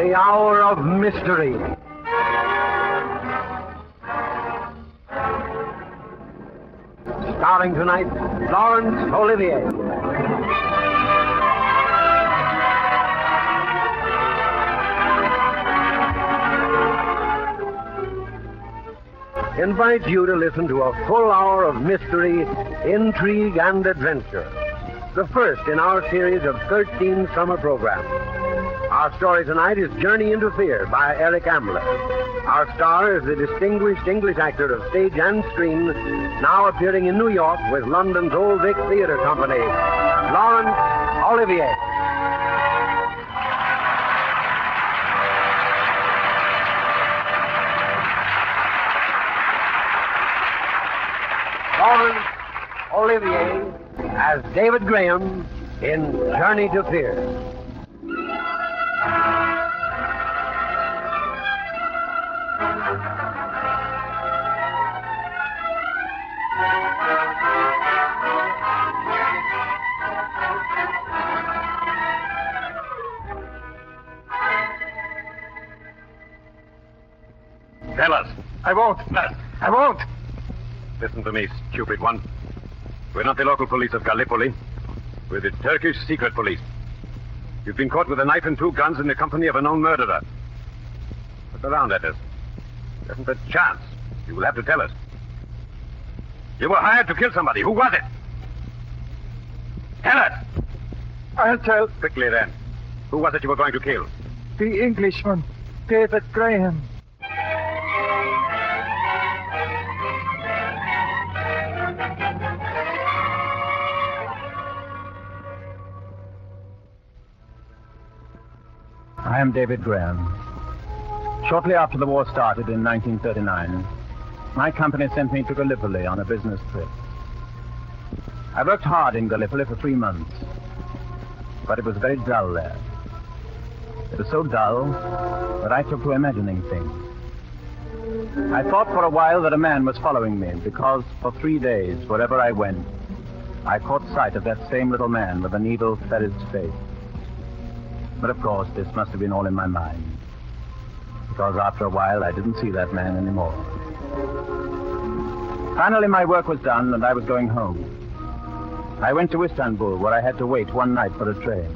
The Hour of Mystery. Starring tonight, Laurence Olivier. Invite you to listen to a full hour of mystery, intrigue, and adventure. The first in our series of 13 summer programs. Our story tonight is Journey into Fear by Eric Ambler. Our star is the distinguished English actor of stage and screen, now appearing in New York with London's Old Vic Theatre Company, Laurence Olivier. Laurence Olivier as David Graham in Journey to Fear. Tell us. I won't. I won't. Listen to me, stupid one. We're not the local police of Gallipoli. We're the Turkish secret police. You've been caught with a knife and 2 guns in the company of a known murderer. Look around at us. There isn't a chance. You will have to tell us. You were hired to kill somebody. Who was it? Tell us. I'll tell. Quickly, then. Who was it you were going to kill? The Englishman, David Graham. I am David Graham. Shortly after the war started in 1939, my company sent me to Gallipoli on a business trip. I worked hard in Gallipoli for 3 months, but it was very dull there. It was so dull that I took to imagining things. I thought for a while that a man was following me because for 3 days, wherever I went, I caught sight of that same little man with an evil ferret's face. But of course, this must have been all in my mind, because after a while, I didn't see that man anymore. Finally, my work was done, and I was going home. I went to Istanbul, where I had to wait one night for a train.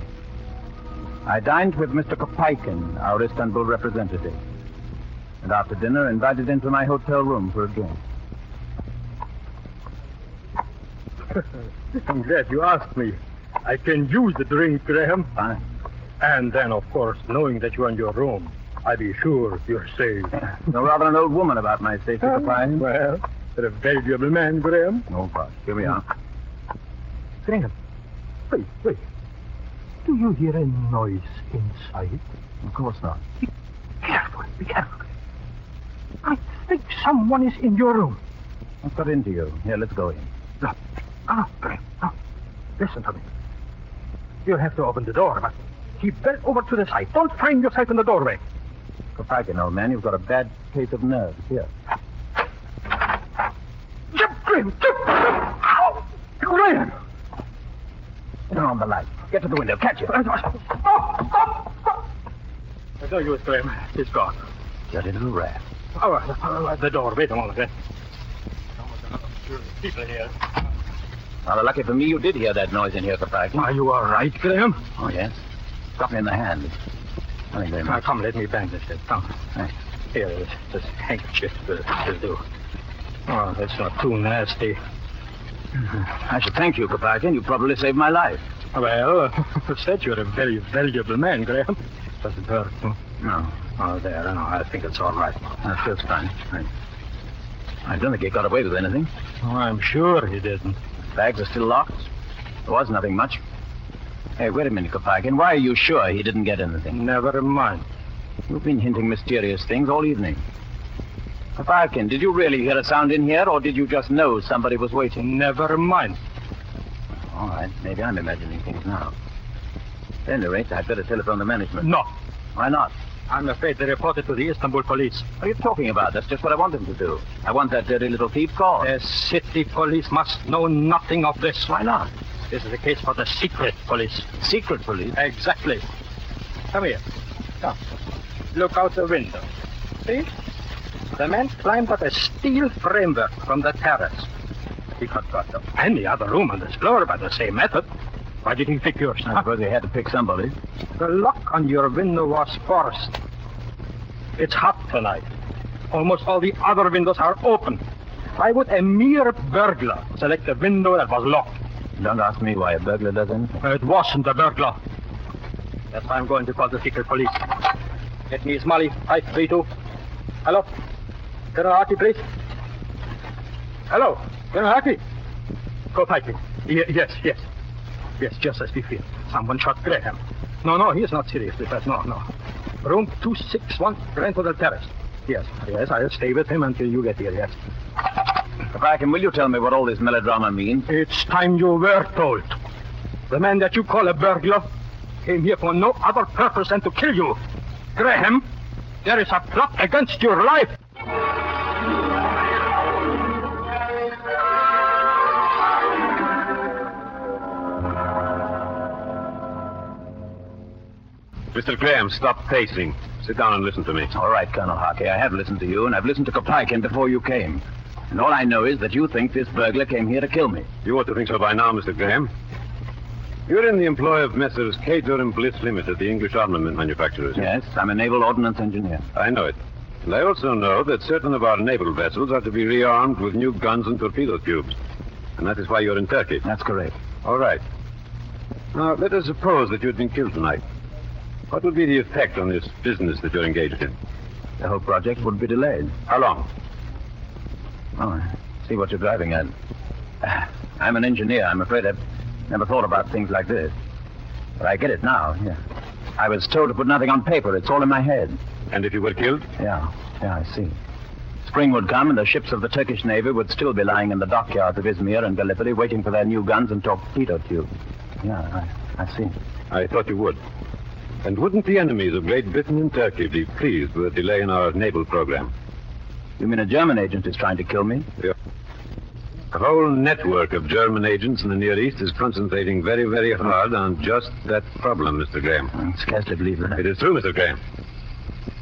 I dined with Mr. Kopeikin, our Istanbul representative, and after dinner, invited into my hotel room for a drink. I'm glad you asked me. I can use the drink, Graham. Fine. And then, of course, knowing that you're in your room, I'll be sure you're safe. You're rather an old woman about my safety, Kopeikin. Well, you're a valuable man, Graham. Oh, gosh. Here we are. Graham, wait. Do you hear a noise inside? Of course not. Be careful. I think someone is in your room. What's got into you? Here, let's go in. No, Graham, no. Listen to me. You'll have to open the door, but keep well over to the side. Don't find yourself in the doorway. Kopeikin, old man, you've got a bad case of nerves. Here. Graham! Ow! Graham! Turn on the light. Get to the window. Catch it. There you is, Graham. It's gone. Dirty little rat. The door. Wait a moment. People here. Rather lucky for me you did hear that noise in here, Kopeikin. Are you all right, Graham? Oh, yes. Got me in the hand. Nothing very much. Come, let me bandage it. Come. Thanks. Here, this handkerchief will do. Oh, that's not too nasty. I should thank you, Kopeikin. You probably saved my life. Well, said you're a very valuable man, Graham. Doesn't hurt, huh? No. Oh, there. No, I think it's all right. That feels fine. I don't think he got away with anything. Oh, I'm sure he didn't. Bags are still locked. There was nothing much. Hey, wait a minute, Kopeikin. Why are you sure he didn't get anything? Never mind. You've been hinting mysterious things all evening. Kopeikin, did you really hear a sound in here, or did you just know somebody was waiting? Never mind. All right, maybe I'm imagining things now. At any rate, I'd better telephone the management. No. Why not? I'm afraid they reported to the Istanbul police. What are you talking about? That's just what I want them to do. I want that dirty little thief caught. The city police must know nothing of this. Why not? This is a case for the secret police. Secret police? Exactly. Come here. Come. Look out the window. See? The man climbed up a steel framework from the terrace. He could have got to any other room on this floor by the same method. Why did he pick yours? I suppose he had to pick somebody. The lock on your window was forced. It's hot tonight. Almost all the other windows are open. Why would a mere burglar select a window that was locked? Don't ask me why a burglar does anything. It wasn't a burglar. That's why I'm going to call the secret police. Get me Smalley, 532. Hello? Colonel Harkey, please. Hello? Colonel Harkey? Go piping. Yes. Yes, just as we feared. Someone shot Graham. No, he is not seriously hurt. No. Room 261, Rental Terrace. Yes, I'll stay with him until you get here, yes. Kraken, will you tell me what all this melodrama means? It's time you were told. The man that you call a burglar came here for no other purpose than to kill you. Graham, there is a plot against your life. Mr. Graham, stop pacing. Sit down and listen to me. All right, Colonel Harkey, I have listened to you, and I've listened to Kopaikin before you came. And all I know is that you think this burglar came here to kill me. You ought to think so by now, Mr. Graham. You're in the employ of Messrs. Cater and Bliss Limited, the English armament manufacturers. Yes, I'm a naval ordnance engineer. I know it. And I also know that certain of our naval vessels are to be rearmed with new guns and torpedo tubes. And that is why you're in Turkey. That's correct. All right. Now, let us suppose that you'd been killed tonight. What would be the effect on this business that you're engaged in? The whole project would be delayed. How long? Oh, I see what you're driving at. I'm an engineer. I'm afraid I've never thought about things like this. But I get it now, yeah. I was told to put nothing on paper. It's all in my head. And if you were killed? Yeah, I see. Spring would come and the ships of the Turkish Navy would still be lying in the dockyards of Izmir and Gallipoli waiting for their new guns and torpedo tubes. Yeah, I see. I thought you would. And wouldn't the enemies of Great Britain and Turkey be pleased with a delay in our naval program? You mean a German agent is trying to kill me? Yeah. A whole network of German agents in the Near East is concentrating very, very hard on just that problem, Mr. Graham. I scarcely believe that. It is true, Mr. Graham.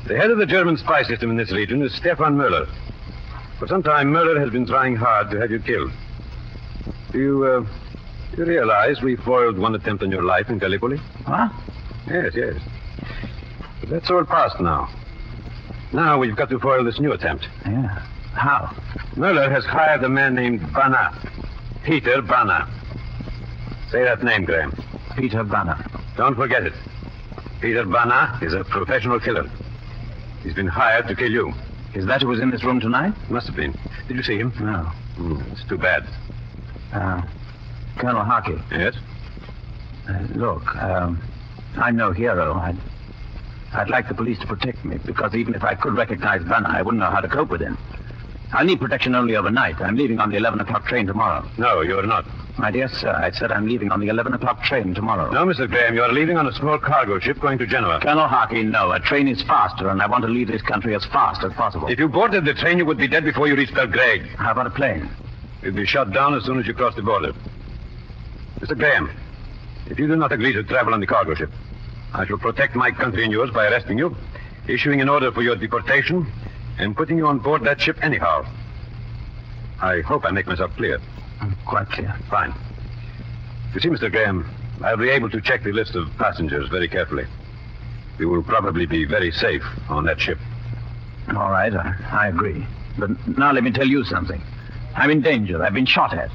The head of the German spy system in this region is Stefan Müller. For some time, Müller has been trying hard to have you killed. Do you realize we foiled one attempt on your life in Gallipoli? Huh? Yes. But that's all past now. Now we've got to foil this new attempt. Yeah. How? Müller has hired a man named Banner. Peter Banner. Say that name, Graham. Peter Banner. Don't forget it. Peter Banner is a professional killer. He's been hired to kill you. Is that who was in this room tonight? Must have been. Did you see him? No. It's too bad. Colonel Harkey. Yes? Look, I'm no hero. I'd like the police to protect me, because even if I could recognize Banner, I wouldn't know how to cope with him. I'll need protection only overnight. I'm leaving on the 11 o'clock train tomorrow. No, you're not. My dear sir, I said I'm leaving on the 11 o'clock train tomorrow. No, Mr. Graham, you're leaving on a small cargo ship going to Genoa. Colonel Harkey, no. A train is faster, and I want to leave this country as fast as possible. If you boarded the train, you would be dead before you reached Belgrade. How about a plane? You'd be shot down as soon as you crossed the border. Mr. Graham, if you do not agree to travel on the cargo ship, I shall protect my country and yours by arresting you, issuing an order for your deportation, and putting you on board that ship anyhow. I hope I make myself clear. Quite clear. Fine. You see, Mr. Graham, I'll be able to check the list of passengers very carefully. We will probably be very safe on that ship. All right, I agree. But now let me tell you something. I'm in danger. I've been shot at.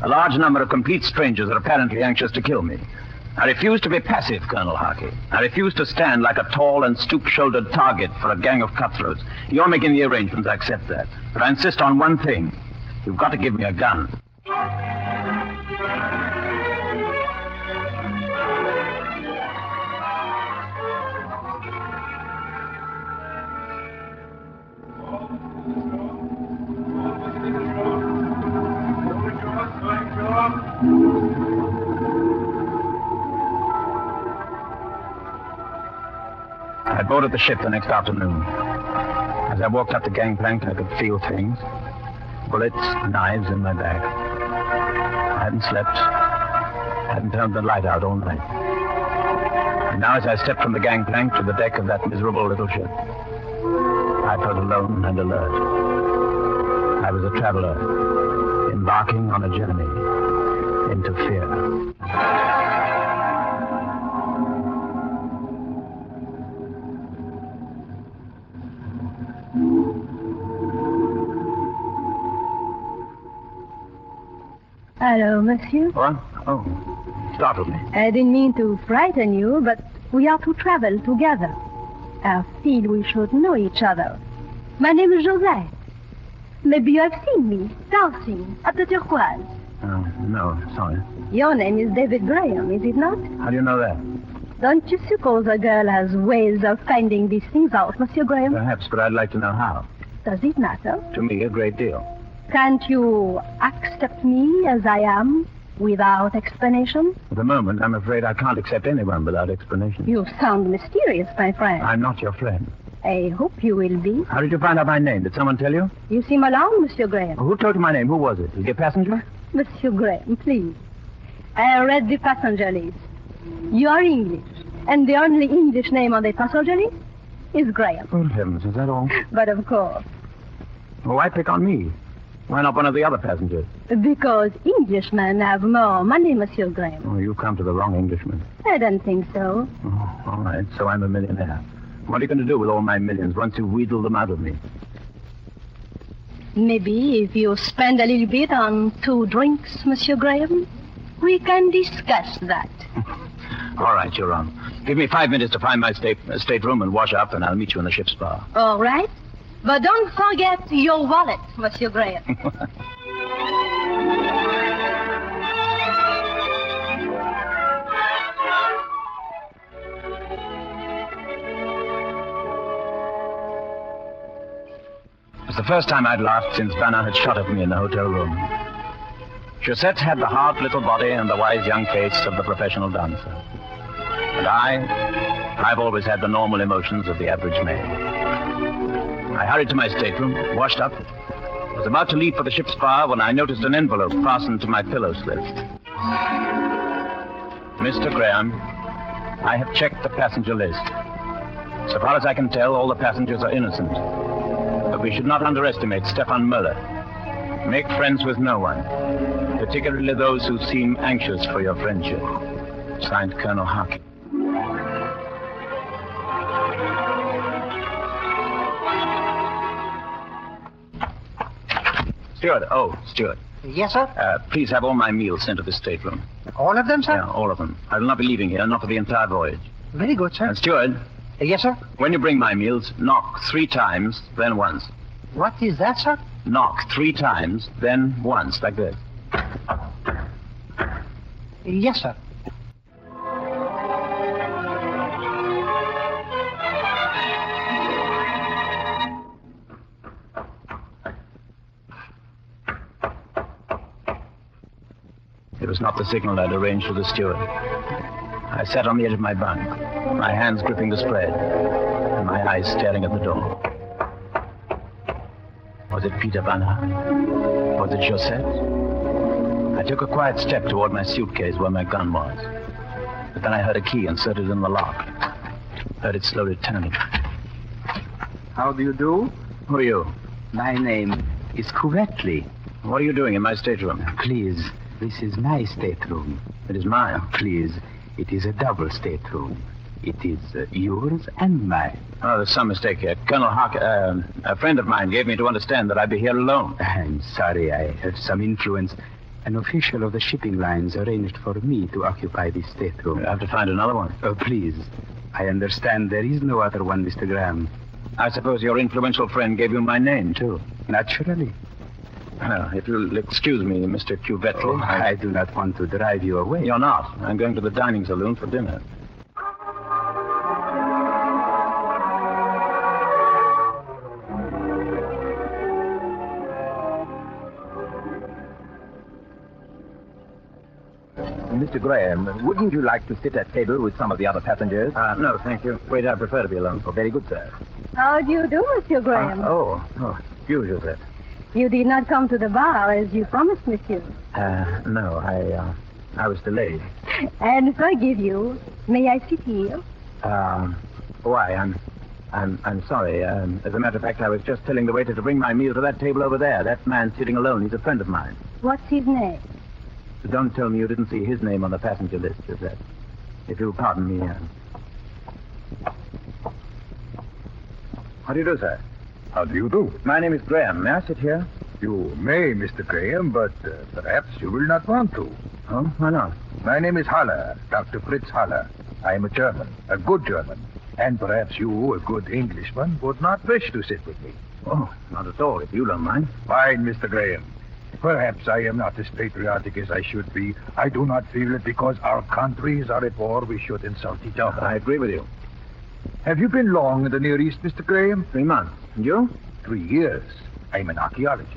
A large number of complete strangers are apparently anxious to kill me. I refuse to be passive, Colonel Harkey. I refuse to stand like a tall and stoop-shouldered target for a gang of cutthroats. You're making the arrangements, I accept that. But I insist on one thing. You've got to give me a gun. I boarded the ship the next afternoon. As I walked up the gangplank, I could feel things. Bullets, knives in my bag. I hadn't slept. Hadn't turned the light out all night. And now as I stepped from the gangplank to the deck of that miserable little ship, I felt alone and alert. I was a traveler, embarking on a journey into fear. Hello, monsieur. What? Oh, startled me. I didn't mean to frighten you, but we are to travel together. I feel we should know each other. My name is Josette. Maybe you have seen me dancing at the Turquoise. No, sorry. Your name is David Graham, is it not? How do you know that? Don't you suppose a girl has ways of finding these things out, Monsieur Graham? Perhaps, but I'd like to know how. Does it matter? To me, a great deal. Can't you accept me as I am without explanation? At the moment, I'm afraid I can't accept anyone without explanation. You sound mysterious, my friend. I'm not your friend. I hope you will be. How did you find out my name? Did someone tell you? You seem alarmed, Monsieur Graham. Who told you my name? Who was it? Is it a passenger? Monsieur Graham, please. I read the passenger list. You are English, and the only English name on the passenger list is Graham. Good heavens, is that all? But of course, Well, why pick on me? Why not one of the other passengers? because Englishmen have more money, Monsieur Graham. Oh, you've come to the wrong Englishman. I don't think so. Oh, all right, so I'm a millionaire. What are you going to do with all my millions once you wheedle them out of me? Maybe if you spend a little bit on 2 drinks, Monsieur Graham, we can discuss that. All right, you're on. Give me 5 minutes to find my stateroom and wash up, and I'll meet you in the ship's bar. All right? But don't forget your wallet, Monsieur Graham. It was the first time I'd laughed since Banner had shot at me in the hotel room. Josette had the hard little body and the wise young face of the professional dancer. And I've always had the normal emotions of the average male. I hurried to my stateroom, washed up, was about to leave for the ship's bar when I noticed an envelope fastened to my pillow slip. Mr. Graham, I have checked the passenger list. So far as I can tell, all the passengers are innocent. But we should not underestimate Stefan Muller. Make friends with no one, particularly those who seem anxious for your friendship. Signed, Colonel Harkin. Steward. Yes, sir? Please have all my meals sent to the stateroom. All of them, sir? Yeah, all of them. I will not be leaving here, not for the entire voyage. Very good, sir. And steward, Yes, sir? when you bring my meals, knock 3 times, then once. What is that, sir? Knock 3 times, then once, like this. Yes, sir. It was not the signal I'd arranged with the steward. I sat on the edge of my bunk, my hands gripping the spread, and my eyes staring at the door. Was it Peter Banner? Was it Josette? I took a quiet step toward my suitcase where my gun was. But then I heard a key inserted in the lock. Heard it slowly turning. How do you do? Who are you? My name is Covetley. What are you doing in my stateroom? Please, this is my stateroom. It is mine. Please, it is a double stateroom. It is yours and mine. Oh, there's some mistake here. Colonel Harkin, a friend of mine gave me to understand that I'd be here alone. I'm sorry, I have some influence. An official of the shipping lines arranged for me to occupy this stateroom. I'll have to find another one. Oh, please. I understand there is no other one, Mr. Graham. I suppose your influential friend gave you my name, too. Naturally. If you'll excuse me, Mr. Covetley. Oh, I do not want to drive you away. You're not. I'm going to the dining saloon for dinner. Mr. Graham, wouldn't you like to sit at table with some of the other passengers? No, thank you. Wait, I prefer to be alone. Oh, very good, sir. How do you do, Monsieur Graham? Excuse Josette. You did not come to the bar as you promised, monsieur. No, I was delayed. And forgive you. May I sit here? Why, I'm sorry. As a matter of fact, I was just telling the waiter to bring my meal to that table over there. That man sitting alone, he's a friend of mine. What's his name? Don't tell me you didn't see his name on the passenger list, Josette. If you'll pardon me, How do you do, sir? How do you do? My name is Graham. May I sit here? You may, Mr. Graham, but perhaps you will not want to. Oh, why not? My name is Haller, Dr. Fritz Haller. I am a German, a good German. And perhaps you, a good Englishman, would not wish to sit with me. Oh, not at all, if you don't mind. Fine, Mr. Graham. Perhaps I am not as patriotic as I should be. I do not feel that because our countries are at war, we should insult each other. I agree with you. Have you been long in the Near East, Mr. Graham? 3 months. And you? 3 years. I'm an archaeologist.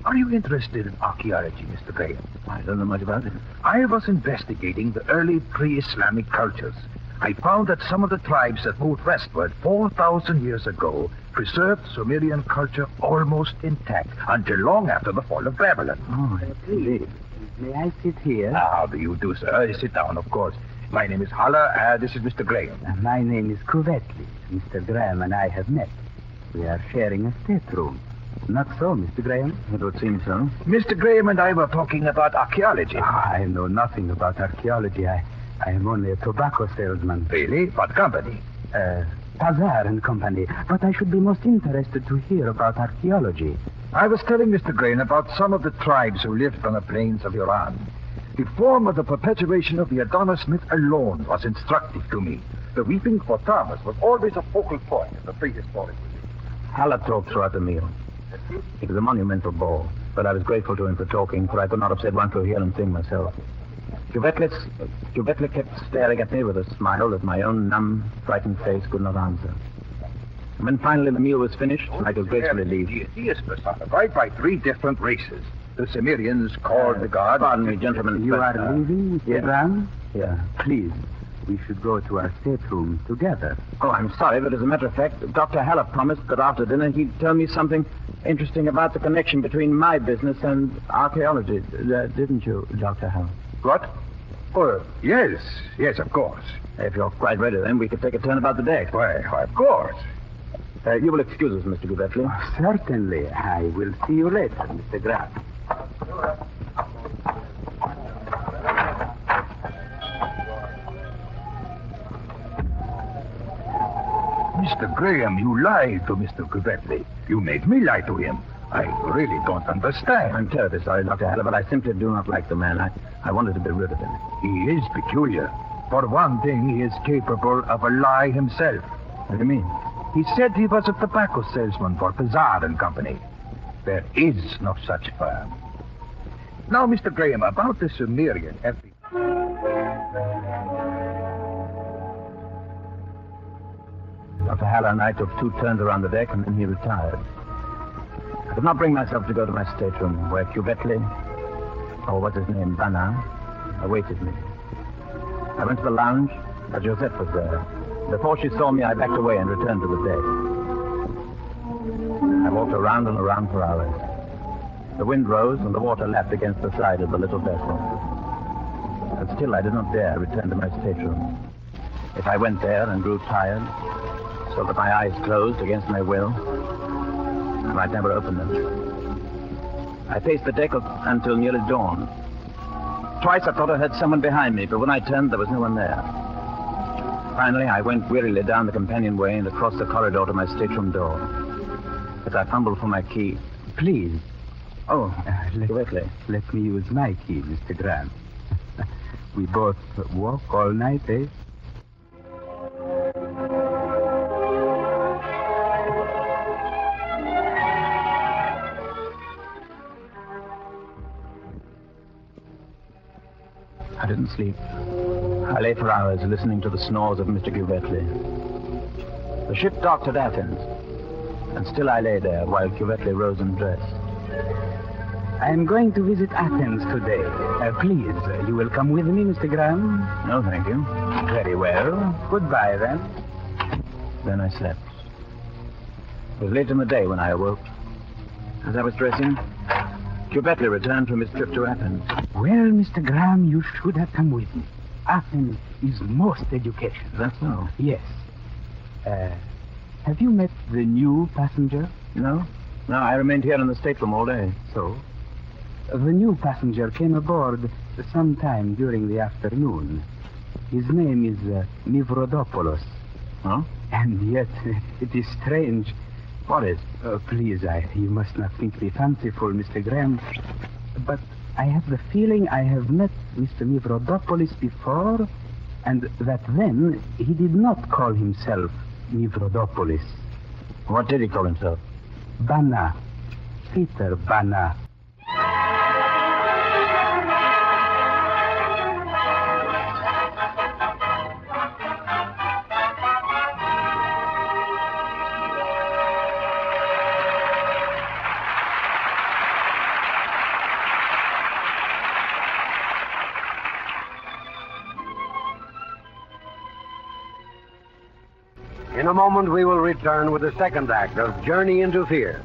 Are you interested in archaeology, Mr. Graham? I don't know much about it. I was investigating the early pre-Islamic cultures. I found that some of the tribes that moved westward 4,000 years ago preserved Sumerian culture almost intact until long after the fall of Babylon. Oh, Please, may I sit here? How do you do, sir? Sit down, of course. My name is Haller. This is Mr. Graham. My name is Covetli. Mr. Graham and I have met. We are sharing a stateroom. Not so, Mr. Graham? It would seem so. Mr. Graham and I were talking about archaeology. I know nothing about archaeology. I am only a tobacco salesman. Really? What company? Pazar and Company. But I should be most interested to hear about archaeology. I was telling Mr. Graham about some of the tribes who lived on the plains of Iran. The form of the perpetuation of the Adonis myth alone was instructive to me. The weeping for Thomas was always a focal point of the prehistoric belief. Haller talked throughout the meal. It was a monumental ball, but I was grateful to him for talking, for I could not have said one coherent thing myself. Cuvetli kept staring at me with a smile that my own numb, frightened face could not answer. And when finally the meal was finished, I could gracefully leave. Deity is personified by 3 different races. The Sumerians called the god... Pardon me, gentlemen. You but, are leaving, Mr. Graham? Yeah. Please, we should go to our stateroom together. Oh, I'm sorry, but as a matter of fact, Dr. Haller promised that after dinner he'd tell me something interesting about the connection between my business and archaeology. Didn't you, Dr. Haller? What? Oh, yes, of course. If you're quite ready, then we could take a turn about the deck. Why, of course. You will excuse us, Mr. Cuvetli. Certainly. I will see you later, Mr. Graham. Mr. Graham, you lied to Mr. Cuvetli. You made me lie to him. I really don't understand. I'm terribly sorry, Dr. Haller, but I simply do not like the man. I wanted to be rid of him. He is peculiar. For one thing, he is capable of a lie himself. What do you mean? He said he was a tobacco salesman for Pazar and Company. There is no such firm. Now, Mr. Graham, about the Sumerian epic. Dr. Haller and I took 2 turns around the deck, and then he retired. I could not bring myself to go to my stateroom, where Cuvetli, or what's his name, Bana, awaited me. I went to the lounge, but Josette was there. Before she saw me, I backed away and returned to the deck. I walked around and around for hours. The wind rose, and the water lapped against the side of the little vessel. But still, I did not dare return to my stateroom. If I went there and grew tired, so that my eyes closed against my will, I might never open them. I paced the deck until nearly dawn. Twice I thought I heard someone behind me, but when I turned, there was no one there. Finally, I went wearily down the companionway and across the corridor to my stateroom door. As I fumbled for my key... Please. Oh, Cuvetli. Let me use my key, Mr. Graham. We both walk all night, eh? I didn't sleep. I lay for hours listening to the snores of Mr. Cuvetli. The ship docked at Athens, and still I lay there while Cuvetli rose and dressed. I am going to visit Athens today. Please, you will come with me, Mr. Graham? No, thank you. Very well. Goodbye, then. Then I slept. It was late in the day when I awoke. As I was dressing, Cuvetli returned from his trip to Athens. Well, Mr. Graham, you should have come with me. Athens is most educational. Is that so? Yes. Have you met the new passenger? No? No, I remained here in the stateroom all day. So? The new passenger came aboard sometime during the afternoon. His name is Mivrodopoulos. Huh? And yet, it is strange. What is? Please, you must not think me fanciful, Mr. Graham. But I have the feeling I have met Mr. Mivrodopoulos before, and that then he did not call himself Mivrodopoulos. What did he call himself? Bana. Peter Bana. In a moment, we will return with the second act of Journey into Fear.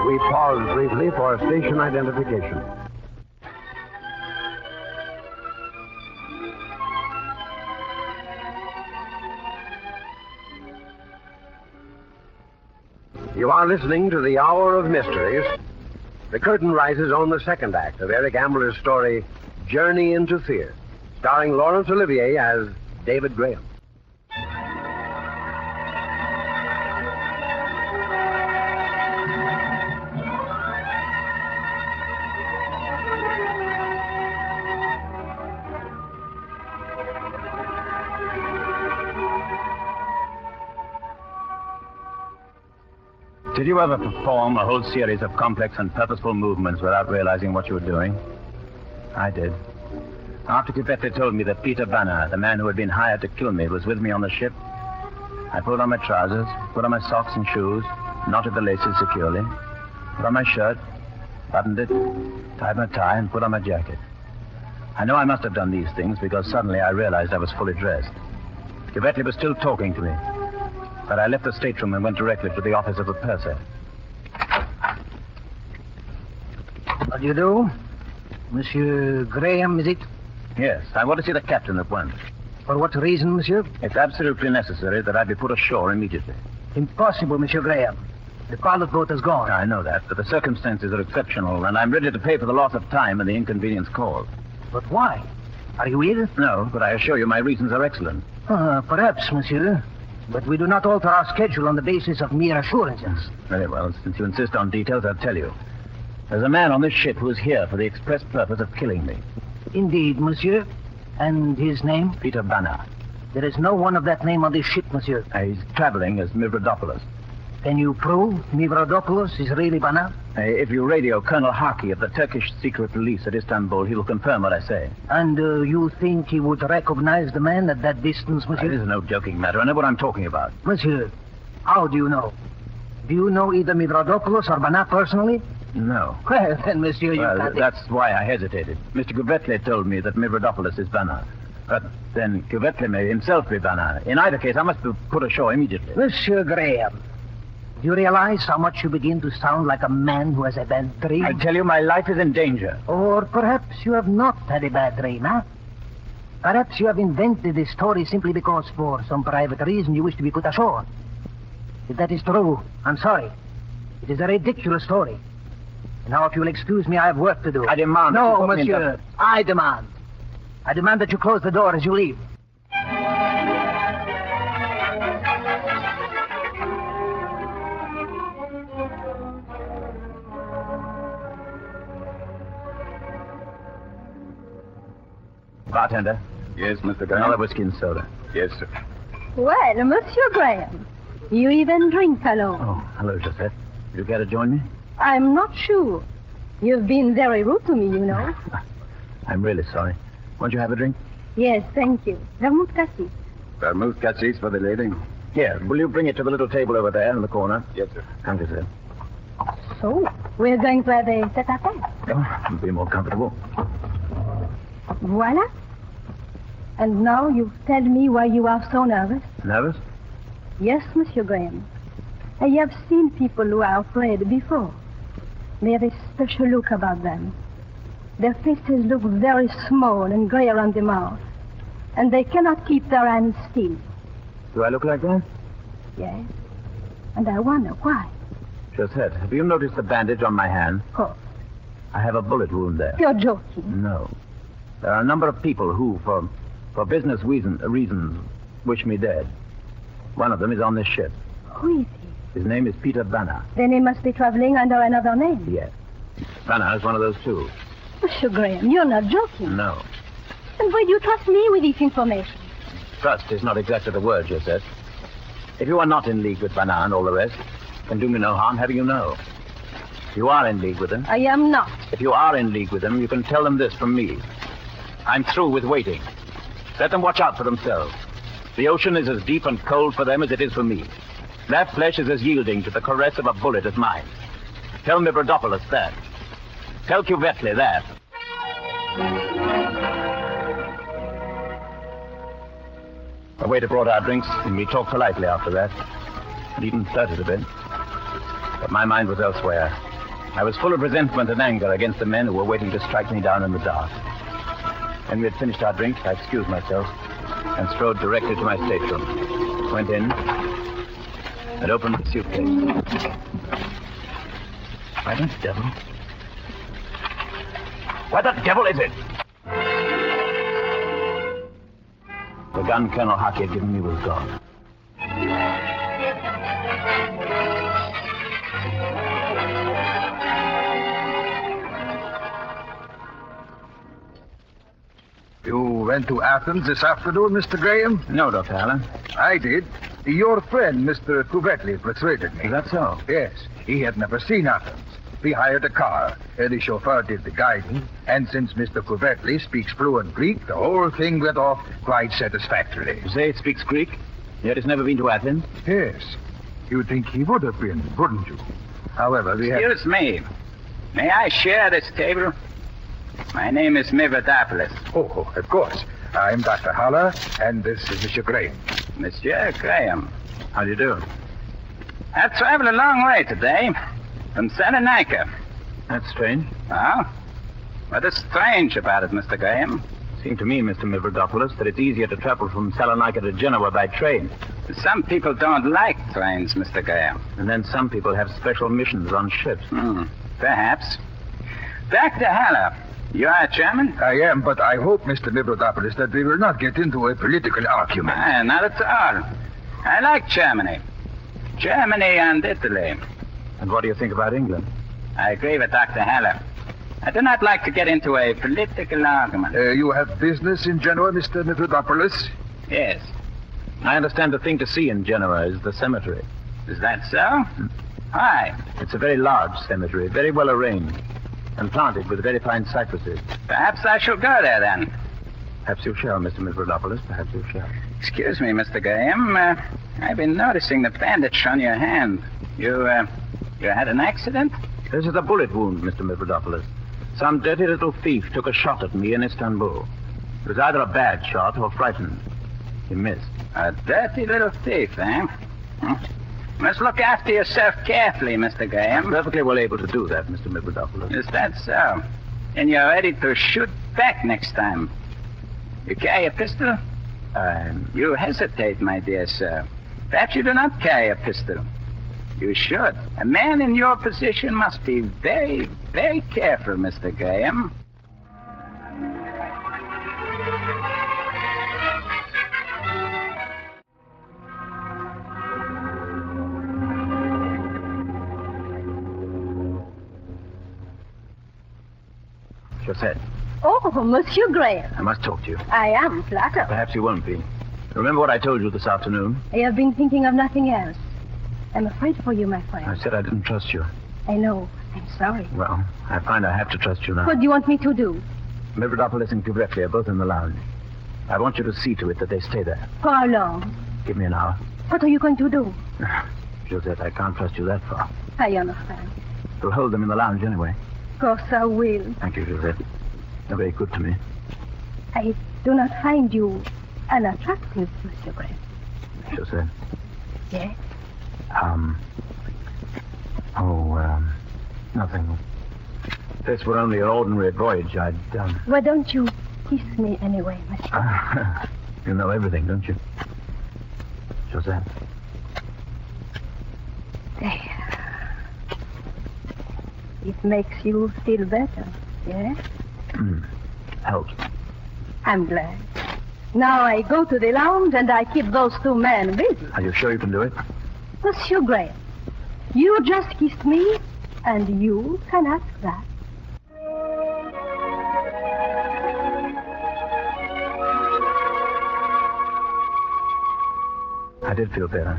We pause briefly for station identification. You are listening to the Hour of Mysteries. The curtain rises on the second act of Eric Ambler's story, Journey into Fear, starring Laurence Olivier as David Graham. Did you ever perform a whole series of complex and purposeful movements without realizing what you were doing? I did. After Cuvette told me that Peter Bana, the man who had been hired to kill me, was with me on the ship, I pulled on my trousers, put on my socks and shoes, knotted the laces securely, put on my shirt, buttoned it, tied my tie, and put on my jacket. I know I must have done these things because suddenly I realized I was fully dressed. Cuvette was still talking to me. But I left the stateroom and went directly to the office of the purser. What do you do? Monsieur Graham, is it? Yes, I want to see the captain at once. For what reason, monsieur? It's absolutely necessary that I be put ashore immediately. Impossible, Monsieur Graham. The pilot boat is gone. I know that, but the circumstances are exceptional, and I'm ready to pay for the loss of time and the inconvenience caused. But why? Are you ill? No, but I assure you my reasons are excellent. Perhaps, monsieur. But we do not alter our schedule on the basis of mere assurances. Very well. Since you insist on details, I'll tell you. There's a man on this ship who is here for the express purpose of killing me. Indeed, monsieur. And his name? Peter Bana. There is no one of that name on this ship, monsieur. He's traveling as Mivrodopoulos. Can you prove Mivrodopoulos is really Bana? If you radio Colonel Haki of the Turkish secret police at Istanbul, he will confirm what I say. And you think he would recognize the man at that distance, monsieur? This is no joking matter. I know what I'm talking about. Monsieur, how do you know? Do you know either Mivrodopoulos or Bana personally? No. Well, then, monsieur, you can't... That's why I hesitated. Mr. Cuvette told me that Mivrodopoulos is Bana. But then Cuvette may himself be Bana. In either case, I must be put ashore immediately. Monsieur Graham, do you realize how much you begin to sound like a man who has a bad dream? I tell you, my life is in danger. Or perhaps you have not had a bad dream, huh? Perhaps you have invented this story simply because for some private reason you wish to be put ashore. If that is true, I'm sorry. It is a ridiculous story. Now, if you'll excuse me, I have work to do. I demand... No, monsieur, I demand. I demand that you close the door as you leave. Bartender. Yes, Mr. Graham? Another whiskey and soda. Yes, sir. Well, Monsieur Graham, you even drink alone. Oh, hello, Joseph. You care to join me? I'm not sure. You've been very rude to me, you know. I'm really sorry. Won't you have a drink? Yes, thank you. Vermouth cassis. Vermouth cassis for the lady? Here, will you bring it to the little table over there in the corner? Yes, sir. Thank you, sir. So, we're going to have a tête-à-tête. Oh, it'll be more comfortable. Voila. And now you tell me why you are so nervous. Nervous? Yes, Monsieur Graham. I have seen people who are afraid before. They have a special look about them. Their faces look very small and gray around the mouth, and they cannot keep their hands still. Do I look like that? Yes, and I wonder why. Josette, have you noticed the bandage on my hand? Of course. I have a bullet wound there. You're joking. No. There are a number of people who, for business reasons, wish me dead. One of them is on this ship. Who is he? His name is Peter Banner. Then he must be traveling under another name. Yes. Banner is one of those two. Monsieur Graham, you're not joking. No. Then why do you trust me with this information? Trust is not exactly the word, Josette. If you are not in league with Banner and all the rest, can do me no harm having you know. If you are in league with them... I am not. If you are in league with them, you can tell them this from me. I'm through with waiting. Let them watch out for themselves. The ocean is as deep and cold for them as it is for me. Their flesh is as yielding to the caress of a bullet as mine. Tell Mivrodopoulos that. Tell Cuvetli that. The waiter brought our drinks, and we talked politely after that, and even flirted a bit. But my mind was elsewhere. I was full of resentment and anger against the men who were waiting to strike me down in the dark. When we had finished our drinks, I excused myself and strode directly to my stateroom. Went in and opened the suitcase. Why the devil? What the devil is it? The gun Colonel Hockey had given me was gone. You went to Athens this afternoon, Mr. Graham? No, Dr. Allen. I did. Your friend, Mr. Cuvetli, persuaded me. Is that so? Yes. He had never seen Athens. We hired a car. The chauffeur did the guiding. And since Mr. Cuvetli speaks fluent Greek, the whole thing went off quite satisfactorily. You say he speaks Greek, yet has never been to Athens? Yes. You'd think he would have been, wouldn't you? However, we have... Excuse me. May I share this table? My name is Mivrodopoulos. Oh, of course. I'm Dr. Haller, and this is Mr. Graham. Monsieur Graham. How do you do? I've traveled a long way today. From Salonika. That's strange. Oh? What is strange about it, Mr. Graham? Seemed to me, Mr. Mivrodopoulos, that it's easier to travel from Salonika to Genoa by train. Some people don't like trains, Mr. Graham. And then some people have special missions on ships. Perhaps. Dr. Haller, you are German? I am, but I hope, Mr. Mivrodopoulos, that we will not get into a political argument. Not at all. I like Germany. Germany and Italy. And what do you think about England? I agree with Dr. Haller. I do not like to get into a political argument. You have business in Genoa, Mr. Mivrodopoulos? Yes. I understand the thing to see in Genoa is the cemetery. Is that so? Why? It's a very large cemetery, very well arranged, and planted with very fine cypresses. Perhaps I shall go there, then. Perhaps you shall, Mr. Mivrodopoulos. Perhaps you shall. Excuse me, Mr. Graham. I've been noticing the bandage on your hand. You had an accident? This is a bullet wound, Mr. Mivrodopoulos. Some dirty little thief took a shot at me in Istanbul. It was either a bad shot or frightened. He missed. A dirty little thief, eh? Must look after yourself carefully, Mr. Graham. I'm perfectly well able to do that, Mr. Mivrodopoulos. Is that so? And you're ready to shoot back next time. You carry a pistol? You hesitate, my dear sir. Perhaps you do not carry a pistol. You should. A man in your position must be very, very careful, Mr. Graham. Josette, Oh, Monsieur Graham. I must talk to you. I am flattered. Perhaps you won't be. Remember what I told you this afternoon? I have been thinking of nothing else. I'm afraid for you, my friend. I said I didn't trust you. I know. I'm sorry. Well, I find I have to trust you now. What do you want me to do? Mivrodopoulos and Cuvetli are both in the lounge. I want you to see to it that they stay there. For how long? Give me an hour. What are you going to do? Josette, I can't trust you that far. I understand. You'll hold them in the lounge anyway. Of course I will. Thank you, Josette. You're very good to me. I do not find you unattractive, Monsieur Graham. Josette. Yes? Oh, nothing. If this were only an ordinary voyage, I'd... Why don't you kiss me anyway, monsieur? You know everything, don't you? Joseph. There. It makes you feel better, yes? Helps. I'm glad. Now I go to the lounge and I keep those two men busy. Are you sure you can do it? Monsieur Graham, you just kissed me, and you can ask that. I did feel better.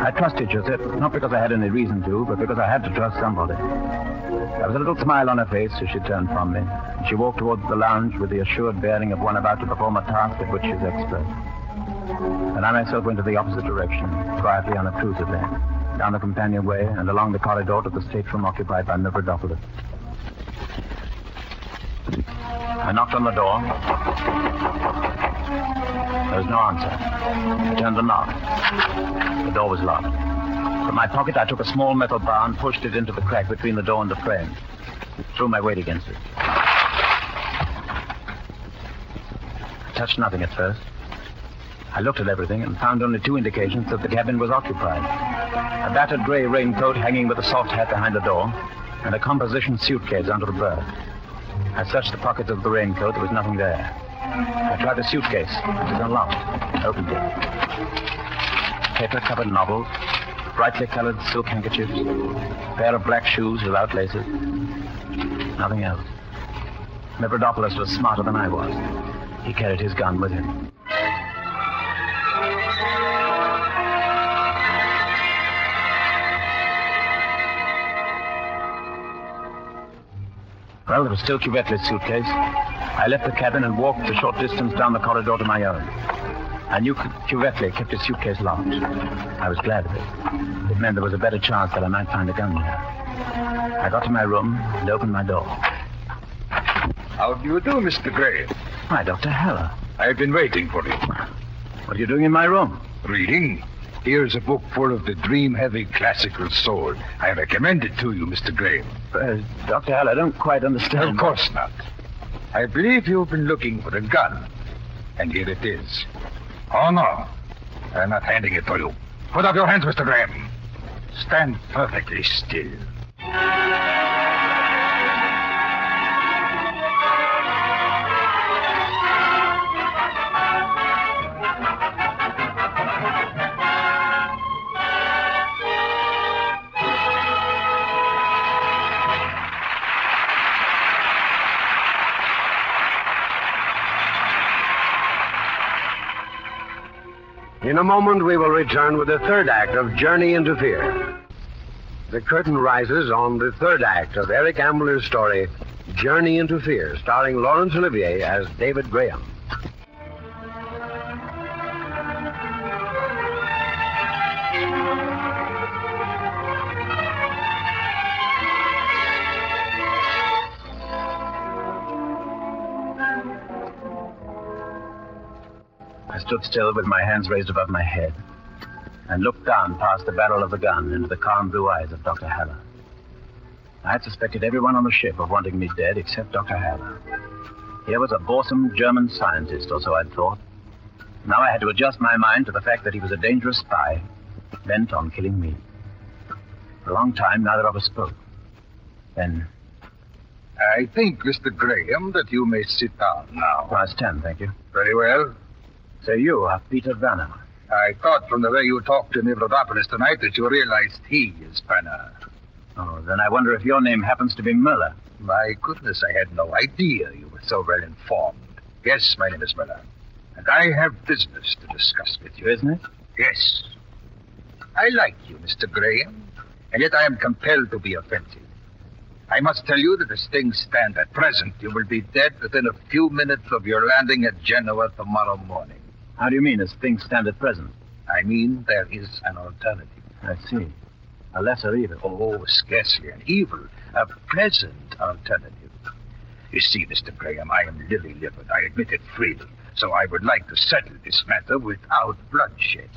I trusted Josette, not because I had any reason to, but because I had to trust somebody. There was a little smile on her face as she turned from me. And she walked towards the lounge with the assured bearing of one about to perform a task at which she's expert. And I myself went to the opposite direction, quietly, unobtrusively, down the companionway and along the corridor to the stateroom occupied by Mavrodopoulos. I knocked on the door. There was no answer. I turned the knob. The door was locked. From my pocket, I took a small metal bar and pushed it into the crack between the door and the frame. Threw my weight against it. I touched nothing at first. I looked at everything and found only two indications that the cabin was occupied. A battered gray raincoat hanging with a soft hat behind the door, and a composition suitcase under the berth. I searched the pockets of the raincoat. There was nothing there. I tried the suitcase. It was unlocked. Opened it. Paper-covered novels, brightly colored silk handkerchiefs, a pair of black shoes without laces. Nothing else. Mavrodopoulos was smarter than I was. He carried his gun with him. Well, there was still Cuvetli's suitcase. I left the cabin and walked a short distance down the corridor to my own. I knew Cuvetli kept his suitcase locked. I was glad of it. It meant there was a better chance that I might find a gun there. I got to my room and opened my door. How do you do, Mr. Gray? Why, Dr. Heller. I've been waiting for you. What are you doing in my room? Reading? Here's a book full of the dream-heavy classical soul. I recommend it to you, Mr. Graham. Dr. Heller, I don't quite understand. Of course not. I believe you've been looking for a gun. And here it is. Oh, no. I'm not handing it to you. Put up your hands, Mr. Graham. Stand perfectly still. In a moment, we will return with the third act of Journey into Fear. The curtain rises on the third act of Eric Ambler's story, Journey into Fear, starring Laurence Olivier as David Graham. I stood still with my hands raised above my head and looked down past the barrel of the gun into the calm blue eyes of Dr. Haller. I had suspected everyone on the ship of wanting me dead except Dr. Haller. Here was a boresome German scientist, or so I'd thought. Now I had to adjust my mind to the fact that he was a dangerous spy bent on killing me. For a long time, neither of us spoke. Then... I think, Mr. Graham, that you may sit down now. I stand, thank you. Very well. So you are Peter Vanner. I thought from the way you talked to Mavrodopoulos tonight that you realized he is Vanner. Oh, then I wonder if your name happens to be Muller. My goodness, I had no idea you were so well informed. Yes, my name is Muller. And I have business to discuss with you. Business? Yes. I like you, Mr. Graham, and yet I am compelled to be offensive. I must tell you that as things stand at present, you will be dead within a few minutes of your landing at Genoa tomorrow morning. How do you mean, as things stand at present? I mean, there is an alternative. I see. A lesser evil. Oh, scarcely an evil. A pleasant alternative. You see, Mr. Graham, I am lily-livered. I admit it freely. So I would like to settle this matter without bloodshed.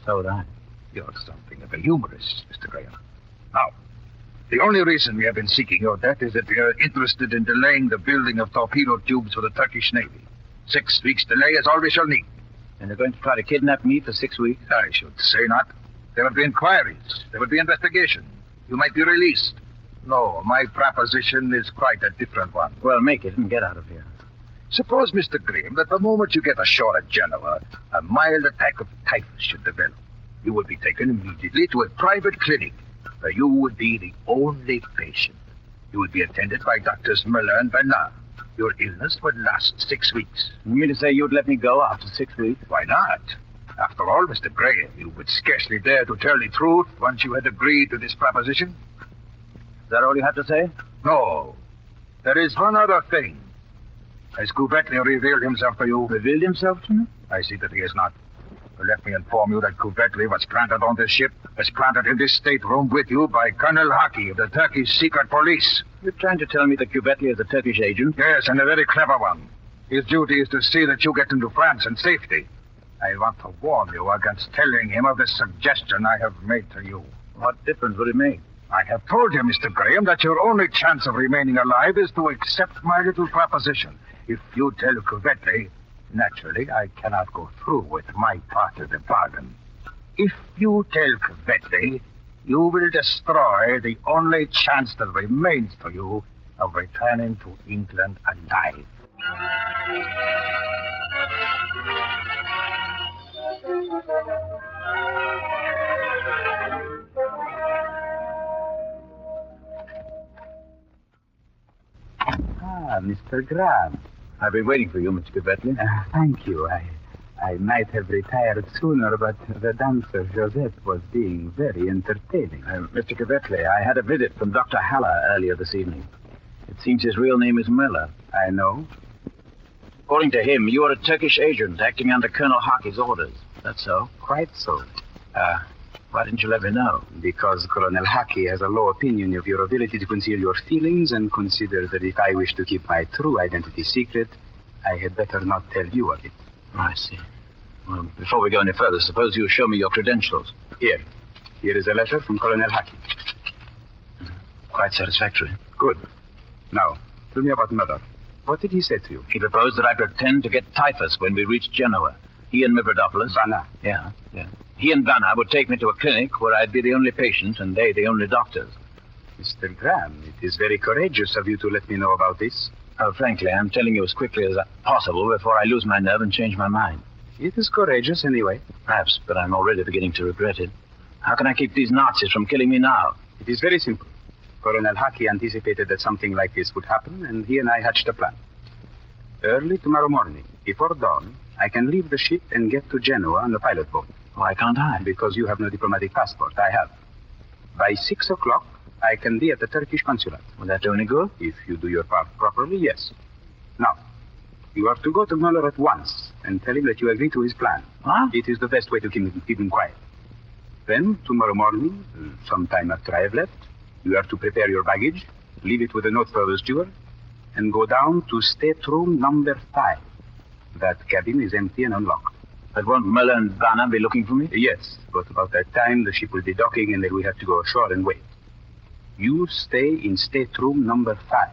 So would I. You're something of a humorist, Mr. Graham. Now, The only reason we have been seeking your death is that we are interested in delaying the building of torpedo tubes for the Turkish Navy. 6 weeks delay is all we shall need. And they're going to try to kidnap me for 6 weeks? I should say not. There would be inquiries. There would be investigation. You might be released. No, my proposition is quite a different one. Well, make it and get out of here. Suppose, Mr. Graham, that the moment you get ashore at Genoa, a mild attack of typhus should develop. You would be taken immediately to a private clinic, where you would be the only patient. You would be attended by Doctors Muller and Bernard. Your illness would last 6 weeks. You mean to say you'd let me go after 6 weeks? Why not? After all, Mr. Graham, you would scarcely dare to tell the truth once you had agreed to this proposition. Is that all you have to say? No. There is one other thing. Has Couvetli revealed himself to you? Revealed himself to me? I see that he has not. Let me inform you that Couvetli was planted on this ship, was planted in this stateroom with you by Colonel Haki of the Turkish secret police. You're trying to tell me that Couvetli is a Turkish agent? Yes, and a very clever one. His duty is to see that you get into France in safety. I want to warn you against telling him of the suggestion I have made to you. What difference would it make? I have told you, Mr. Graham, that your only chance of remaining alive is to accept my little proposition. If you tell Couvetli, naturally, I cannot go through with my part of the bargain. If you tell Couvetli, you will destroy the only chance that remains to you of returning to England alive. Ah, Mr. Graham. I've been waiting for you, Mr. Couvetli. Thank you. I might have retired sooner, but the dancer Josette was being very entertaining. Mr. Couvetli, I had a visit from Dr. Haller earlier this evening. It seems his real name is Miller. I know. According to him, you are a Turkish agent acting under Colonel Haki's orders. That's so? Quite so. Why didn't you let me know? Because Colonel Haki has a low opinion of your ability to conceal your feelings and considers that if I wish to keep my true identity secret, I had better not tell you of it. I see. Well, before we go any further, suppose you show me your credentials. Here is a letter from Colonel Haki. Quite satisfactory. Good. Now, tell me about Mother. What did he say to you? He proposed that I pretend to get typhus when we reach Genoa. He and Mavrodopoulos... Vanna. Yeah. He and Vanna would take me to a clinic where I'd be the only patient and they the only doctors. Mr. Graham, it is very courageous of you to let me know about this. Oh, frankly, I'm telling you as quickly as possible before I lose my nerve and change my mind. It is courageous anyway. Perhaps, but I'm already beginning to regret it. How can I keep these Nazis from killing me now? It is very simple. Colonel Haki anticipated that something like this would happen, and he and I hatched a plan. Early tomorrow morning, before dawn, I can leave the ship and get to Genoa on the pilot boat. Why can't I? Because you have no diplomatic passport. I have. By 6 o'clock, I can be at the Turkish consulate. Will that do any good? If you do your part properly, yes. Now, you are to go to Muller at once and tell him that you agree to his plan. What? It is the best way to keep him quiet. Then, tomorrow morning, sometime after I have left, you are to prepare your baggage, leave it with a note for the steward, and go down to stateroom number 5. That cabin is empty and unlocked. But won't Muller and Vanna be looking for me? Yes, but about that time, the ship will be docking and then we have to go ashore and wait. You stay in stateroom number 5.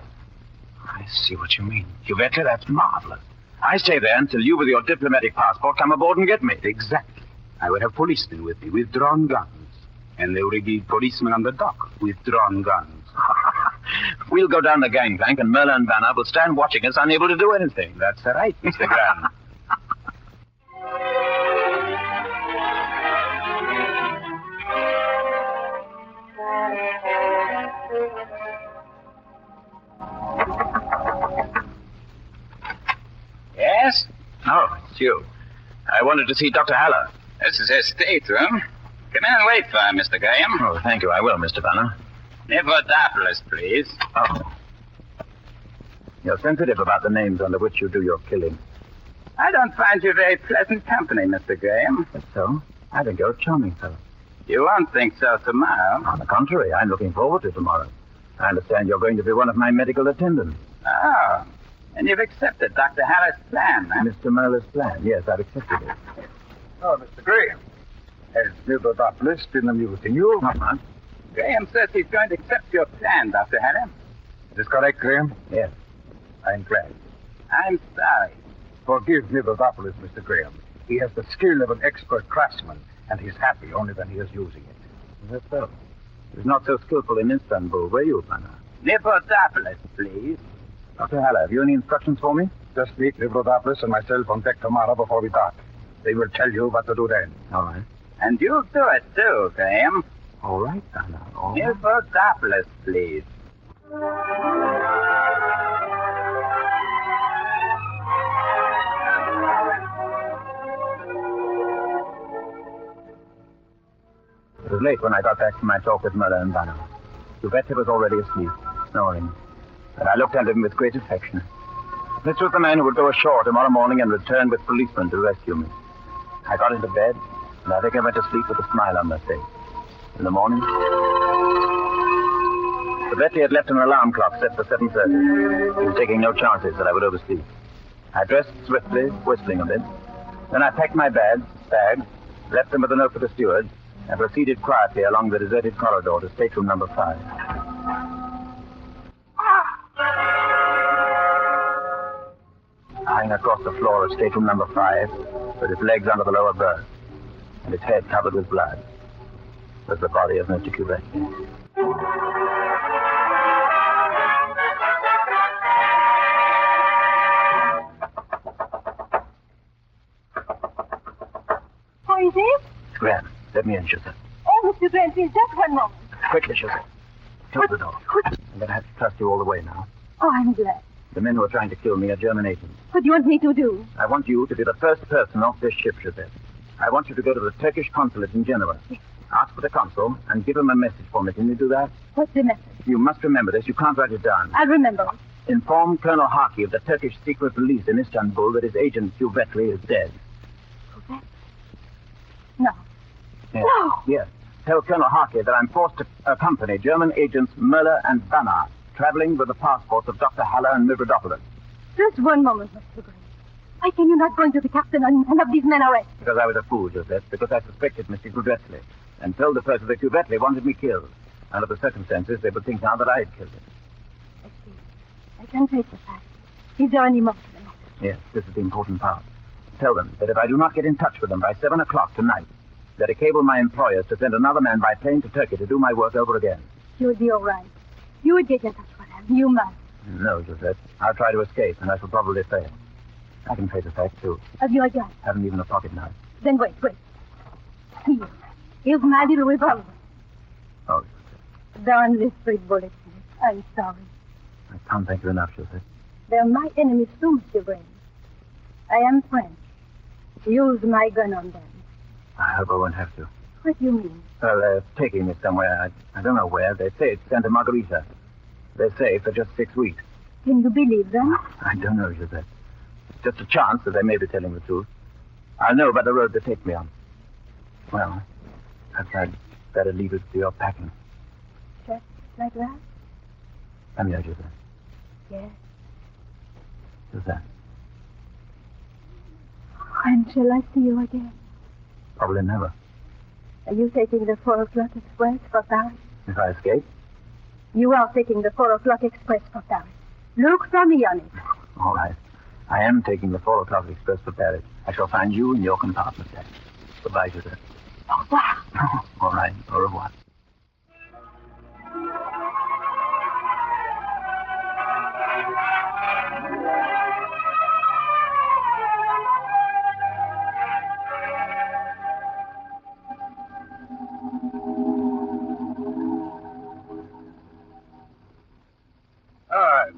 I see what you mean. Couvetli, that's marvelous. I stay there until you with your diplomatic passport come aboard and get me. Exactly. I will have policemen with me with drawn guns. And there will be policemen on the dock with drawn guns. We'll go down the gangplank and Muller and Vanna will stand watching us, unable to do anything. That's right, Mr. Graham. Yes? Oh, it's you. I wanted to see Dr. Haller. This is his stateroom. Come in and wait for him, Mr. Graham. Oh, thank you. I will, Mr. Vanna. Mavrodopoulos, please. Oh. You're sensitive about the names under which you do your killing. I don't find you very pleasant company, Mr. Graham. That's so. I think you're a charming fellow. You won't think so tomorrow. On the contrary, I'm looking forward to tomorrow. I understand you're going to be one of my medical attendants. Oh, and you've accepted Dr. Haller's plan, huh? Mr. Muller's plan. Yes, I've accepted it. Oh, Mr. Graham. Has Mavrodopoulos been amusing you? Not much. Graham says he's going to accept your plan, Dr. Haller. Is this correct, Graham? Yes. I'm glad. I'm sorry. Forgive Mivrodopoulos, Mr. Graham. He has the skill of an expert craftsman, and he's happy only when he is using it. That's so. He was not so skillful in Istanbul, were you, Banner? Mivrodopoulos, please. Dr. Haller, have you any instructions for me? Just meet Mivrodopoulos and myself on deck tomorrow before we dock. They will tell you what to do then. All right. And you'll do it, too, Graham. All right, Banner. All right. Mivrodopoulos, please. It was late when I got back from my talk with Muller and Banner. Giuseppe was already asleep, snoring, and I looked at him with great affection. This was the man who would go ashore tomorrow morning and return with policemen to rescue me. I got into bed, and I think I went to sleep with a smile on my face. In the morning, Giuseppe had left an alarm clock set for 7:30. He was taking no chances that I would oversleep. I dressed swiftly, whistling a bit. Then I packed my bags, left them with a note for the steward, and proceeded quietly along the deserted corridor to stateroom number 5. Lying across the floor of stateroom number 5, with his legs under the lower berth, and his head covered with blood, was the body of Mr. Giuseppe. Who is it? Graham, let me in, Joseph. Oh, Mr. Grant, please, just one moment. Quickly, Joseph. Close the door. I'm going to have to trust you all the way now. Oh, I'm glad. The men who are trying to kill me are German agents. What do you want me to do? I want you to be the first person off this ship, Joseph. I want you to go to the Turkish consulate in Genoa. Yes. Ask for the consul and give him a message for me. Can you do that? What's the message? You must remember this. You can't write it down. I'll remember. Inform Colonel Harkey of the Turkish secret police in Istanbul that his agent, Kuvetli, is dead. Kuvetli? No. Yes. No! Yes. Tell Colonel Harkey that I'm forced to accompany German agents Möller and Banner, traveling with the passports of Dr. Haller and Mivrodopoulos. Just one moment, Mr. Gray. Why can you not go into the captain and have these men arrested? Because I was a fool, Joseph. Because I suspected Mr. Kuvetli and told the person that Kuvetli wanted me killed. Under the circumstances, they would think now that I had killed him. I see. I can take the fact. Is there any more to the matter? Yes, this is the important part. Tell them that if I do not get in touch with them by 7 o'clock tonight, that I cable my employers to send another man by plane to Turkey to do my work over again. You'll be all right. You would get in touch with them. You must. No, Joseph. I'll try to escape, and I shall probably fail. I can face the fact, too. Have you a gun? Haven't even a pocket knife. Then wait. Here. Here's my little revolver. Oh, Joseph. There are only 3 bullets in it. I'm sorry. I can't thank you enough, Joseph. They're my enemies too, Mr. Green. I am French. Use my gun on them. I hope I won't have to. What do you mean? Well, they're taking me somewhere. I don't know where. They say it's Santa Margarita. They're safe for just 6 weeks. Can you believe them? I don't know, Joseph. It's just a chance that they may be telling the truth. I'll know by the road they take me on. Well, perhaps I'd better leave it to your packing. Just like that? Come here, Joseph. Yes. Joseph. When shall I see you again? Probably never. Are you taking the 4 o'clock express for Paris? If I escape? You are taking the 4 o'clock express for Paris. Look for me on it. All right. I am taking the 4 o'clock express for Paris. I shall find you in your compartment then. Goodbye, Joseph. Au revoir. All right. Au revoir.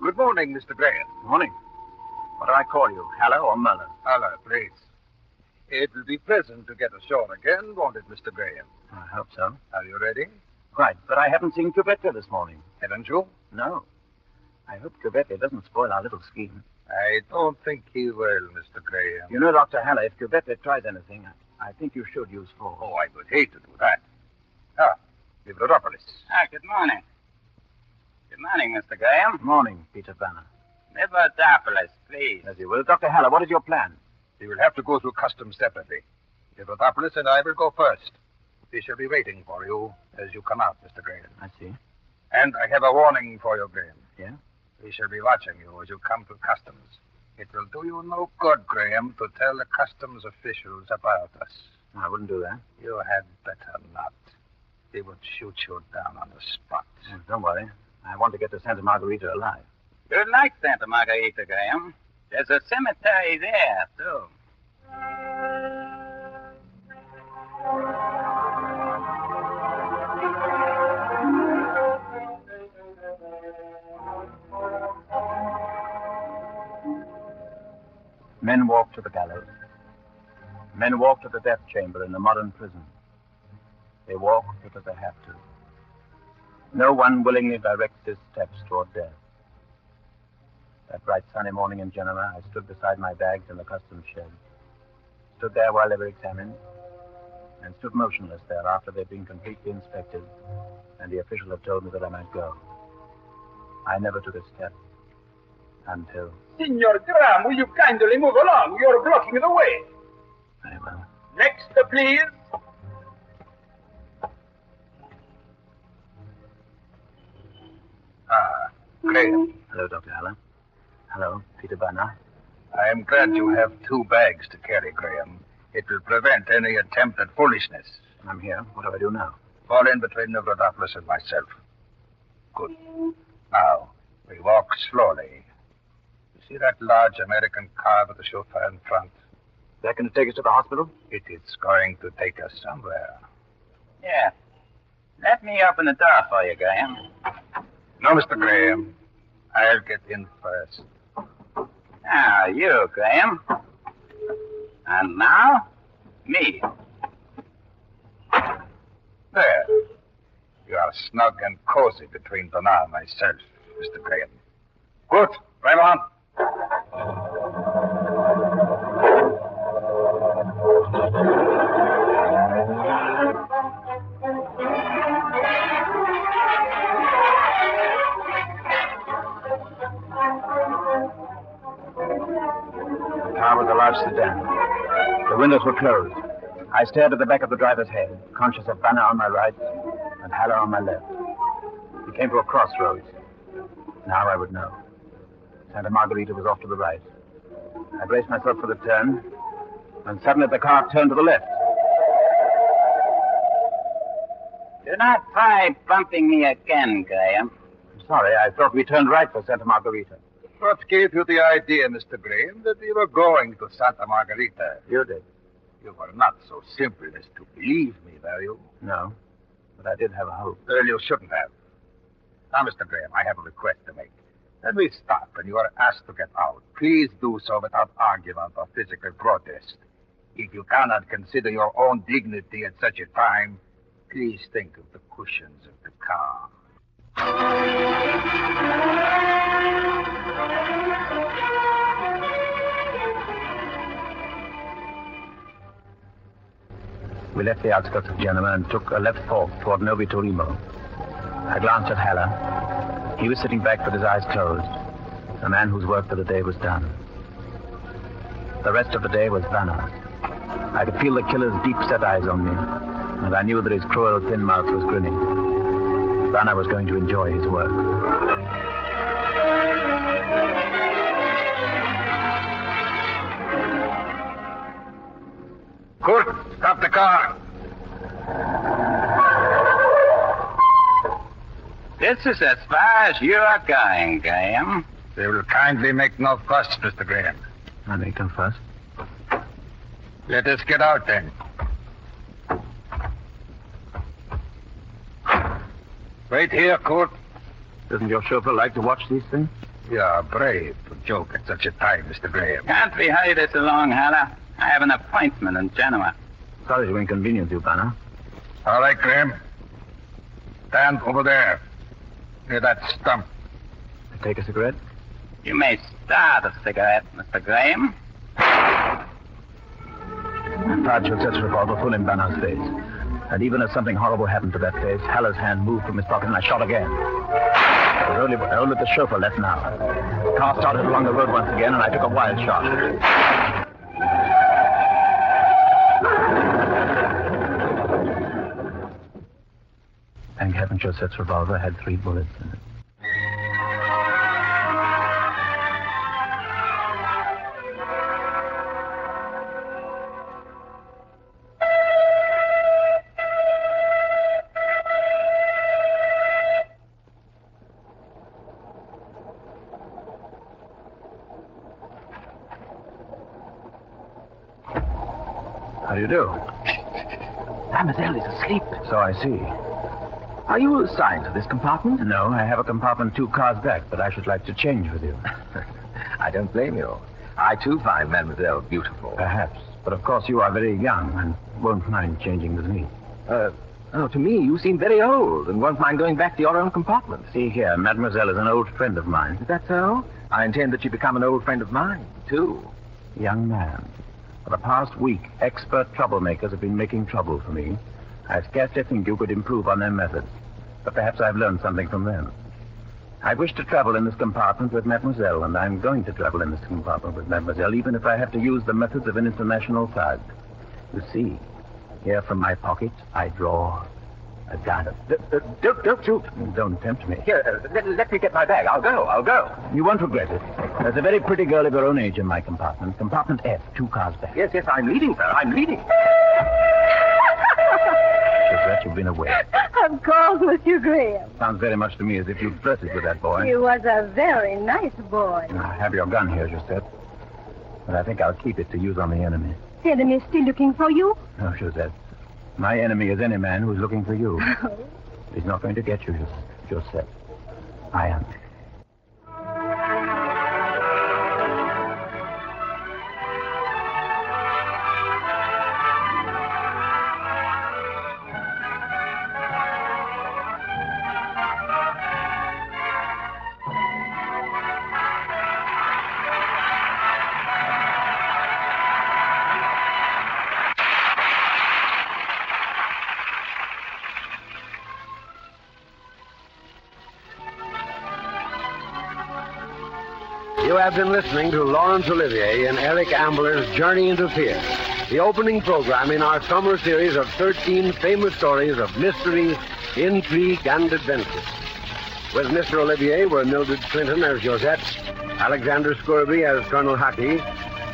Good morning, Mr. Graham. Morning. What do I call you, Haller or Möller? Haller, please. It will be pleasant to get ashore again, won't it, Mr. Graham? I hope so. Are you ready? Quite, but I haven't seen Kuvetli this morning. Haven't you? No. I hope Kuvetli doesn't spoil our little scheme. I don't think he will, Mr. Graham. You know, Dr. Haller, if Kuvetli tries anything, I think you should use force. Oh, I would hate to do that. Mivrodopoulos. Good morning. Good morning, Mr. Graham. Morning, Peter Banner. Mivrodopoulos, please. As you will. Dr. Haller, what is your plan? He will have to go through customs separately. Mivrodopoulos and I will go first. We shall be waiting for you as you come out, Mr. Graham. I see. And I have a warning for you, Graham. Yeah? We shall be watching you as you come to customs. It will do you no good, Graham, to tell the customs officials about us. I wouldn't do that. You had better not. They would shoot you down on the spot. Don't worry. I want to get to Santa Margarita alive. You'd like Santa Margarita, Graham. There's a cemetery there, too. Men walk to the gallows. Men walk to the death chamber in the modern prison. They walk because they have to. No one willingly directs his steps toward death. That bright sunny morning in Genoa, I stood beside my bags in the customs shed. Stood there while they were examined, and stood motionless there after they'd been completely inspected, and the official had told me that I might go. I never took a step until... Signor Graham, will you kindly move along? You're blocking the way. Very well. Next, please. Graham. Hello, Dr. Haller. Hello, Peter Banner. I am glad you have 2 bags to carry, Graham. It will prevent any attempt at foolishness. I'm here. What do I do now? Fall in between Nevrodopoulos and myself. Good. Now, we walk slowly. You see that large American car with the chauffeur in front? Is that going to take us to the hospital? It is going to take us somewhere. Yeah. Let me open the door for you, Graham. No, Mr. Graham. I'll get in first. Now, you, Graham. And now, me. There. You are snug and cozy between Bernard and myself, Mr. Graham. Good. Drive on. The car was a large sedan. The windows were closed. I stared at the back of the driver's head, conscious of Banner on my right and Haller on my left. We came to a crossroads. Now I would know. Santa Margarita was off to the right. I braced myself for the turn, and suddenly the car turned to the left. Do not try bumping me again, Graham. I'm sorry, I thought we turned right for Santa Margarita. What gave you the idea, Mr. Graham, that we were going to Santa Margarita? You did. You were not so simple as to believe me, were you? No, but I did have a hope. Well, you shouldn't have. Now, Mr. Graham, I have a request to make. When we stop and you are asked to get out, please do so without argument or physical protest. If you cannot consider your own dignity at such a time, please think of the cushions of the car. We left the outskirts of Genoa and took a left fork toward Novi Torimo. I glanced at Haller. He was sitting back with his eyes closed, a man whose work for the day was done. The rest of the day was Vanna. I could feel the killer's deep-set eyes on me, and I knew that his cruel, thin mouth was grinning. Vanna was going to enjoy his work. Good. Stop the car. This is as far as you are going, Graham. They will kindly make no fuss, Mr. Graham. I make no fuss. Let us get out, then. Wait here, Kurt. Doesn't your chauffeur like to watch these things? You are brave to joke at such a time, Mr. Graham. Can't we hurry this along, Haller? I have an appointment in Genoa. Sorry to inconvenience you, Banner. All right, Graham. Stand over there, near that stump. Take a cigarette? You may start a cigarette, Mr. Graham. I fired Josette's revolver full in Banner's face. And even as something horrible happened to that face, Haller's hand moved from his pocket and I shot again. It was only the chauffeur left now. The car started along the road once again and I took a wild shot. Josette's revolver had 3 bullets in it. How do you do? Mademoiselle is asleep. So I see. Are you assigned to this compartment? No, I have a compartment 2 cars back, but I should like to change with you. I don't blame you. I, too, find Mademoiselle beautiful. Perhaps. But of course you are very young and won't mind changing with me. To me, you seem very old and won't mind going back to your own compartment. See here, Mademoiselle is an old friend of mine. Is that so? I intend that you become an old friend of mine, too. Young man, for the past week, expert troublemakers have been making trouble for me. I scarcely think you could improve on their methods, but perhaps I've learned something from them. I wish to travel in this compartment with Mademoiselle, and I'm going to travel in this compartment with Mademoiselle, even if I have to use the methods of an international thug. You see, here from my pocket, I draw a gun. Don't shoot. Don't tempt me. Here, let me get my bag. I'll go. You won't regret it. There's a very pretty girl of your own age in my compartment. Compartment F, 2 cars back. Yes, I'm leading, sir. I'm leading. Josette, you've been away. Of course, Monsieur Graham. Sounds very much to me as if you flirted with that boy. He was a very nice boy. I have your gun here, Josette. But I think I'll keep it to use on the enemy. The enemy is still looking for you? No, Josette. My enemy is any man who's looking for you. He's not going to get you, Josette. I am. You have been listening to Laurence Olivier in Eric Ambler's Journey into Fear, the opening program in our summer series of 13 famous stories of mystery, intrigue, and adventure. With Mr. Olivier were Mildred Clinton as Josette, Alexander Scurby as Colonel Hackey,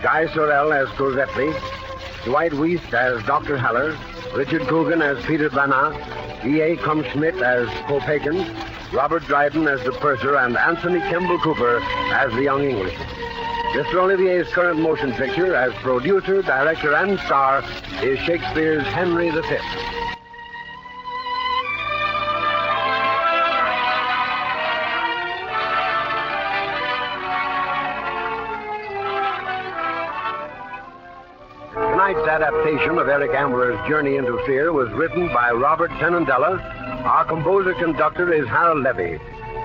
Guy Sorel as Cosetely, Dwight Wiest as Dr. Haller, Richard Coogan as Peter Banat, E.A. Crumschmidt as Popeken, Robert Dryden as the purser, and Anthony Kemble Cooper as the young Englishman. Mr. Olivier's current motion picture as producer, director, and star is Shakespeare's Henry V. Tonight's adaptation of Eric Ambler's Journey into Fear was written by Robert Tenandella. Our composer-conductor is Harold Levy.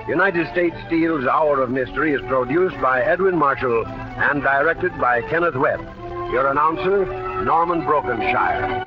United States Steel's Hour of Mystery is produced by Edwin Marshall and directed by Kenneth Webb. Your announcer, Norman Brokenshire.